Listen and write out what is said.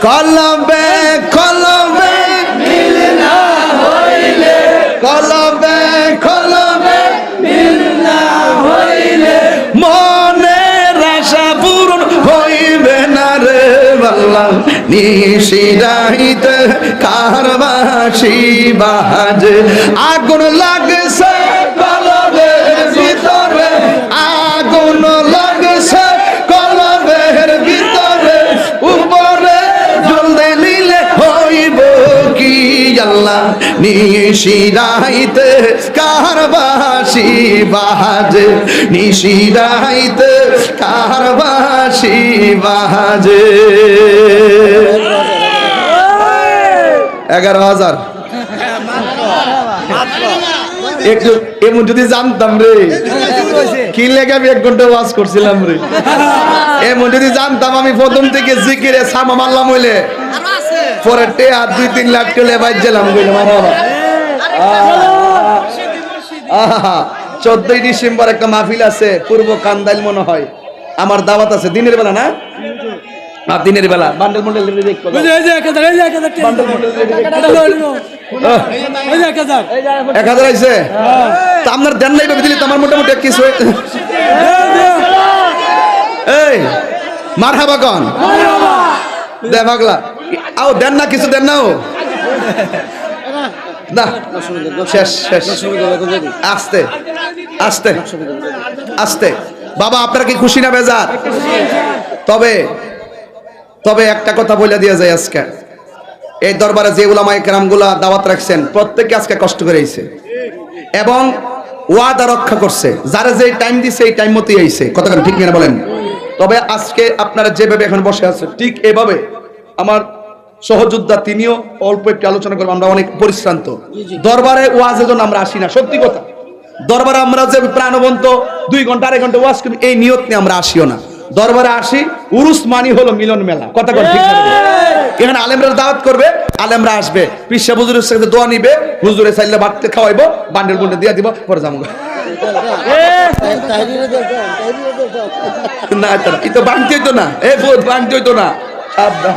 কলবে কলবে মিল না হইলে, কলবে কলবে মিল না হইলে মনের আশা পূরণ হইবে না রে বাল্লা। নিশিরাইতে কারবাসি বাজে, আগুন লাগছে কলবের ভিতরে, আগুন লাগছে কলবের ভিতরে, উপরে জ্বলতে নিলে হইব কি আল্লাহ। নিশিরাইতে কারবাসি বাজে, নিশিরাইতে কারবাসি বাজে। 11,000 একটু এমন যদি জানতাম রে, কি লেগে আমি 1 ঘন্টা ওয়াজ করছিলাম রে। এমন যদি জানতাম আমি প্রথম থেকে জিকিরে সামা মারলাম হইলে পরে টেয়া 2-3 লাখ টেলে বাজছিলাম কইলে মারা। 14ই ডিসেম্বর একটা মাহফিল আছে পূর্ব কান্দাইল মনে হয়, আমার দাওয়াত আছে দিনের বেলা না, দিনের বেলা বান্ডেল মন্ডল দেখবো, বান্ডেল মন্ডল 1000 আইছে তা আপনার দেন নাই দিলে তো আমার মোটামুটি কিছু। এই মারহাবা কোন দে পাগলা, আও দেন না কিছু, দেন না ও না, শেষ শেষ, আস্তে আস্তে আস্তে। বাবা আপনারা কি খুশি না বেজার? তবে তবে একটা কথা বলে দিয়ে যায়, আজকে এই দরবারে যে উলামায়ে কেরামগুলা দাওয়াত রাখছেন প্রত্যেকে আজকে কষ্ট করে আইছে এবং ওয়াদা রক্ষা করছে, যারা যে টাইম দিছে এই টাইম মতোই আইছে, কথা ঠিক কিনা বলেন? তবে আজকে আপনারা যেভাবে এখন বসে আছেন ঠিক এভাবে আমার সহযোদ্ধা তিনিও অল্প একটু আলোচনা করবো। আমরা অনেক পরিশ্রান্ত, দরবারে ওয়াজের জন্য আমরা আসি না, সত্যি কথা। দরবারে আমরা যে প্রাণবন্ত 2 ঘন্টা 2.5 ঘন্টা ওয়াজ করি এই নিয়ত নিয়ে আমরা আসিও না। দরবারে আসি উরুস মানি হলো মিলন মেলা, কথা ঠিক না? এখানে আলেমরা দাওয়াত করবে, আলেমরা আসবে, পিসা হুজুরের সাথে দোয়া নিবে, হুজুরে চাইলে বাড়তে খাওয়াইবো, বান্ডেল বুন্ডেল দিয়ে দিব, পরে যাবো না। এই তো বাংতি হইতো না, এ বাংতি হইতো না। সাবধান।